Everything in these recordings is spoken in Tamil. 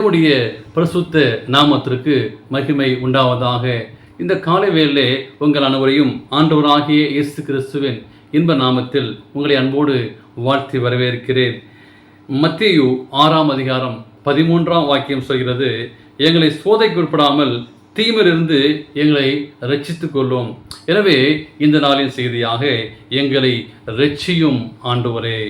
நம்முடைய பரிசுத்த நாமத்திற்கு மகிமை உண்டாவதாக. இந்த காலை வேளையிலே உங்கள் அனைவரையும் ஆண்டவராகிய இயேசு கிறிஸ்துவின் இன்ப நாமத்தில் உங்களை அன்போடு வாழ்த்தி வரவேற்கிறேன். மத்தேயு 6ஆம் அதிகாரம் 13ஆம் வாக்கியம் சொல்கிறது, எங்களை சோதனைக்கு உட்படாமல் தீமையிலிருந்து எங்களை ரட்சித்துக் கொள்ளும். எனவே இந்த நாளின் செய்தியாக எங்களை ரட்சியும் ஆண்டவரே.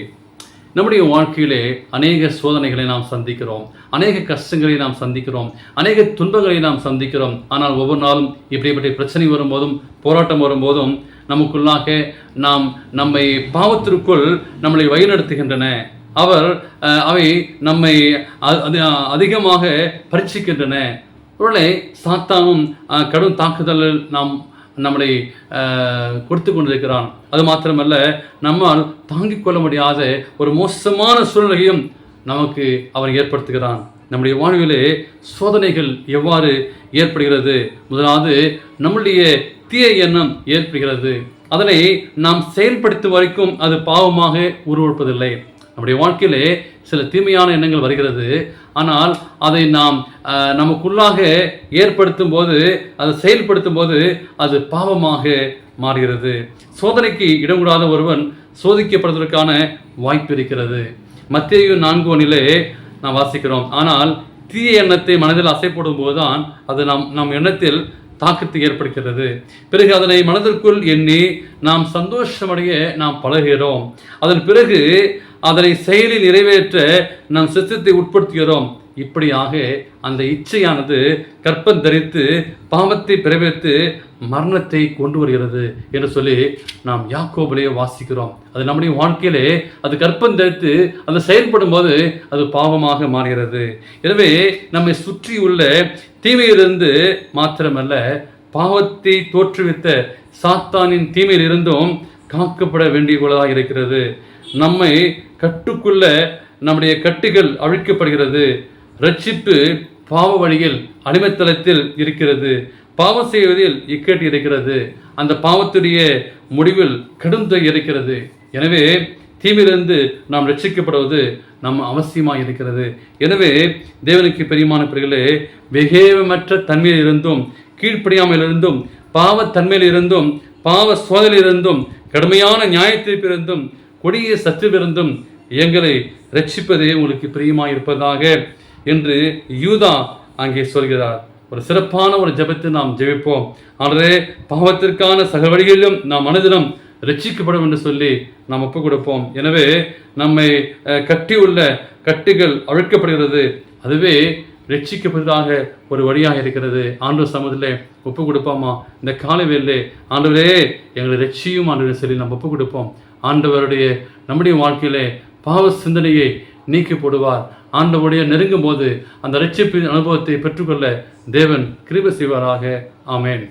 நம்முடைய வாழ்க்கையிலே அநேக சோதனைகளை நாம் சந்திக்கிறோம், அநேக கஷ்டங்களை நாம் சந்திக்கிறோம், அநேக துன்பங்களை நாம் சந்திக்கிறோம். ஆனால் ஒவ்வொரு நாளும் இப்படிப்பட்ட பிரச்சனை வரும்போதும் போராட்டம் வரும்போதும் நமக்குள்ளாக நம்மை பாவத்திற்குள் நம்மளை வழிநடத்துகின்றன. அவை நம்மை அதிகமாக பரீட்சிக்கின்றன. ஒருவேளை சாத்தானும் கடும் தாக்குதல் நம்மளை கொடுத்து கொண்டிருக்கிறான். அது மாத்திரமல்ல, நம்மால் தாங்கிக் கொள்ள முடியாத ஒரு மோசமான சூழ்நிலையும் நமக்கு அவன் ஏற்படுத்துகிறான். நம்முடைய வாழ்விலே சோதனைகள் எவ்வாறு ஏற்படுகிறது? முதலாவது நம்முடைய தீய எண்ணம் ஏற்படுகிறது. அதனை நாம் செயல்படுத்தும் வரைக்கும் அது பாவமாக உருவெடுப்பதில்லை. நம்முடைய வாழ்க்கையிலே சில தீமையான எண்ணங்கள் வருகிறது. ஆனால் அதை நாம் நமக்குள்ளாக ஏற்படுத்தும் போது, அதை செயல்படுத்தும் போது அது பாவமாக மாறுகிறது. சோதனைக்கு இடங்கூடாத ஒருவன் சோதிக்கப்படுவதற்கான வாய்ப்பு இருக்கிறது. மத்தேயு 4:1 நாம் வாசிக்கிறோம், ஆனால் தீய எண்ணத்தை மனதில் அசைப்படும் போதுதான் அது நம் எண்ணத்தில் தாக்கத்தை ஏற்படுகிறது. பிறகு அதனை மனதிற்குள் எண்ணி நாம் சந்தோஷமடைய நாம் பழகிறோம். அதன் பிறகு அதனை செயலில் நிறைவேற்ற நம் சித்தத்தை உட்படுத்துகிறோம். இப்படியாக அந்த இச்சையானது கற்பம் தரித்து பாவத்தை பிறப்பித்து மரணத்தை கொண்டு வருகிறது என்று சொல்லி நாம் யாக்கோபிலே வாசிக்கிறோம். அது நம்முடைய வாழ்க்கையிலே அது கற்பம் தரித்து அது செயல்படும் போது அது பாவமாக மாறுகிறது. எனவே நம்மை சுற்றி உள்ள தீமையிலிருந்து மாத்திரமல்ல, பாவத்தை தோற்றுவித்த சாத்தானின் தீமையிலிருந்தும் காக்கப்பட வேண்டியதாக இருக்கிறது. நம்மை கட்டுக்குள்ள நம்முடைய கட்டுகள் அழிக்கப்படுகிறது. ரட்சிப்பு பாவ வழியில் அடிமைத்தளத்தில் இருக்கிறது. பாவம் செய்வதில் இக்கட்டு இருக்கிறது. அந்த பாவத்துடைய முடிவில் கடுந்தை இருக்கிறது. எனவே தீமையிலிருந்து நாம் ரட்சிக்கப்படுவது நம் அவசியமாக இருக்கிறது. எனவே தேவனுக்கு பிரியமான பிள்ளைகளே, வெகுமற்ற தன்மையிலிருந்தும் கீழ்ப்படியாமையிலிருந்தும் பாவத்தன்மையிலிருந்தும் பாவ சோதனையிலிருந்தும் கடுமையான நியாயத்தீர்ப்பிலிருந்தும் கொடிய சத்துவிருந்தும் எங்களை ரட்சிப்பதே உங்களுக்கு பிரியமாக இருப்பதாக என்று யூதா அங்கே சொல்கிறார். ஒரு சிறப்பான ஒரு ஜெபத்தை நாம் ஜெபிப்போம். ஆனதே பாவத்திற்கான சகல வழிகளிலும் நாம் மனதிலும் ரட்சிக்கப்படும் என்று சொல்லி நாம் ஒப்புக் கொடுப்போம். எனவே நம்மை கட்டியுள்ள கட்டுகள் அழிக்கப்படுகிறது. அதுவே ரட்சிக்கப்படுவதாக ஒரு வழியாக இருக்கிறது. ஆண்டவர் சமூகத்திலே ஒப்புக் கொடுப்போமா? இந்த காலை வேளையிலே ஆண்டவரே எங்களை ரட்சியும் ஆண்டவரை சொல்லி நாம் ஒப்புக் கொடுப்போம். ஆண்டவருடைய நம்முடைய வாழ்க்கையிலே பாவ சிந்தனையை நீக்கி போடுவார். ஆண்டவருடைய நெருங்கும் போது அந்த ரட்சிப்பின் அனுபவத்தை பெற்றுக்கொள்ள தேவன் கிருபை செய்வாராக. ஆமேன்.